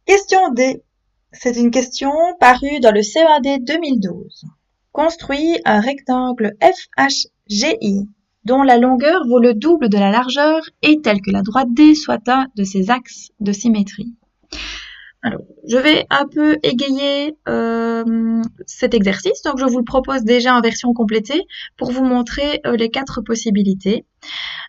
Question D. C'est une question parue dans le CEAD 2012. Construis un rectangle FHGI dont la longueur vaut le double de la largeur et tel que la droite D soit un de ses axes de symétrie. Alors, je vais un peu égayer cet exercice, donc je vous le propose déjà en version complétée pour vous montrer les 4 possibilités.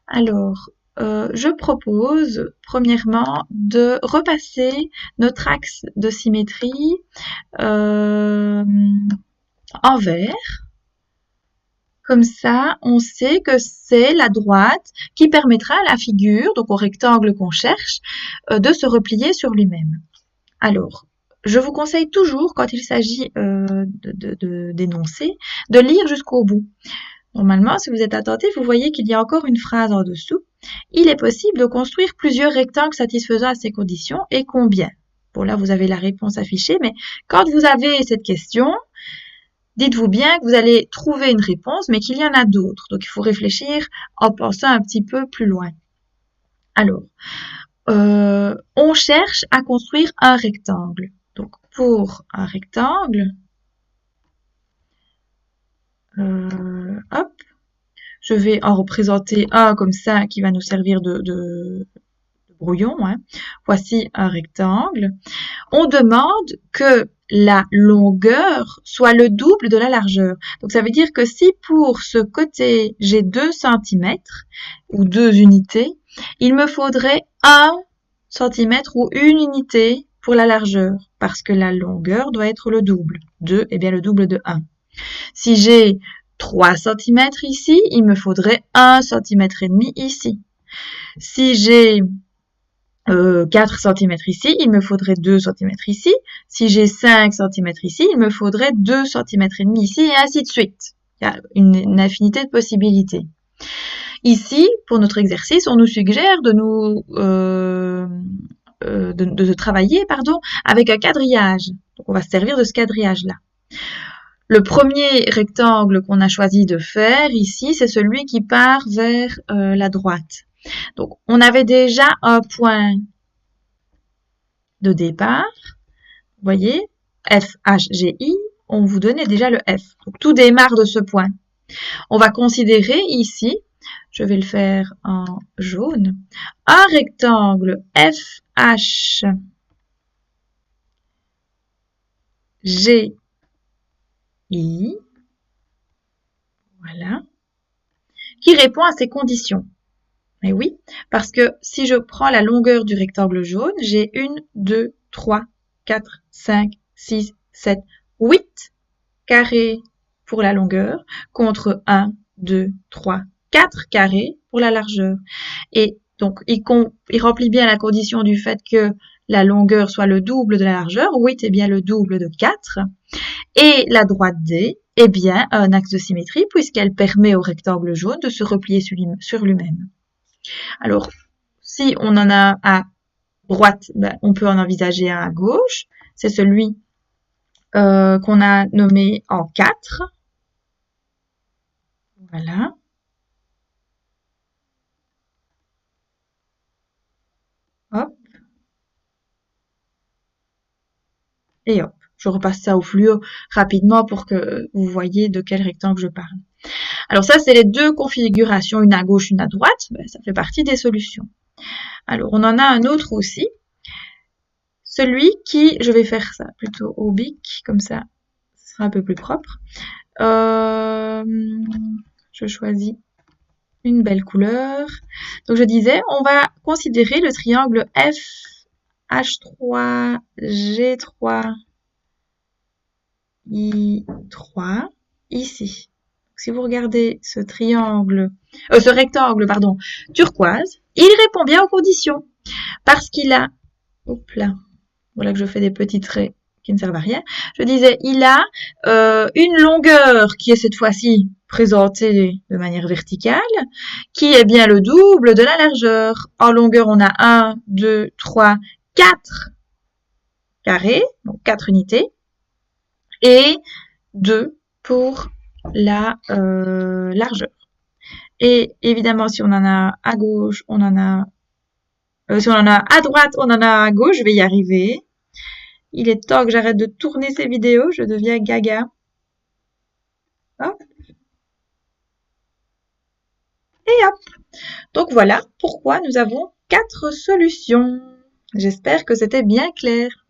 Alors, je propose premièrement de repasser notre axe de symétrie en vert. Comme ça, on sait que c'est la droite qui permettra à la figure, donc au rectangle qu'on cherche, de se replier sur lui-même. Alors, je vous conseille toujours, quand il s'agit d'énoncer, de lire jusqu'au bout. Normalement, si vous êtes attentif, vous voyez qu'il y a encore une phrase en dessous. Il est possible de construire plusieurs rectangles satisfaisant à ces conditions et combien? Bon, là, vous avez la réponse affichée, mais quand vous avez cette question, dites-vous bien que vous allez trouver une réponse, mais qu'il y en a d'autres. Donc, il faut réfléchir en pensant un petit peu plus loin. Alors, on cherche à construire un rectangle. Donc, pour un rectangle, hop, je vais en représenter un comme ça qui va nous servir de brouillon. Hein. Voici un rectangle. On demande que la longueur soit le double de la largeur. Donc ça veut dire que si pour ce côté j'ai 2 cm ou 2 unités, il me faudrait 1 cm ou une unité pour la largeur parce que la longueur doit être le double. 2 est bien le double de 1. Si j'ai 3 cm ici, il me faudrait 1 cm et demi ici. Si j'ai 4 cm ici, il me faudrait 2 cm ici. Si j'ai 5 cm ici, il me faudrait 2 cm et demi ici, et ainsi de suite. Il y a une infinité de possibilités. Ici, pour notre exercice, on nous suggère de travailler, avec un quadrillage. Donc, on va se servir de ce quadrillage-là. Le premier rectangle qu'on a choisi de faire ici, c'est celui qui part vers la droite. Donc, on avait déjà un point de départ. Vous voyez, FHGI, on vous donnait déjà le F. Donc, tout démarre de ce point. On va considérer ici, je vais le faire en jaune, un rectangle FHGI. Voilà. Qui répond à ces conditions. Mais oui, parce que si je prends la longueur du rectangle jaune, j'ai 1, 2, 3, 4, 5, 6, 7, 8 carrés pour la longueur contre 1, 2, 3, 4 carrés pour la largeur. Et donc, il remplit bien la condition du fait que la longueur soit le double de la largeur. 8 est bien le double de 4. Et la droite D est bien un axe de symétrie puisqu'elle permet au rectangle jaune de se replier sur lui-même. Alors, si on en a à droite, on peut en envisager un à gauche. C'est celui qu'on a nommé en 4. Voilà. Hop. Et hop. Je repasse ça au fluo rapidement pour que vous voyez de quel rectangle je parle. Alors ça, c'est les deux configurations, une à gauche, une à droite. Ça fait partie des solutions. Alors, on en a un autre aussi. Celui qui, je vais faire ça plutôt au bic, comme ça, ce sera un peu plus propre. Je choisis une belle couleur. Donc, je disais, on va considérer le triangle FH3, G3, I3, ici. Si vous regardez ce rectangle, turquoise, il répond bien aux conditions. Parce qu'il a, hop là, voilà que je fais des petits traits qui ne servent à rien. Je disais, il a une longueur qui est cette fois-ci présentée de manière verticale, qui est bien le double de la largeur. En longueur, on a 1, 2, 3, 4 carrés, donc 4 unités, et 2 pour la largeur. Et évidemment, si on en a à gauche, si on en a à droite, on en a à gauche, je vais y arriver. Il est temps que j'arrête de tourner ces vidéos, je deviens gaga. Hop, et hop. Donc voilà pourquoi nous avons 4 solutions. J'espère que c'était bien clair.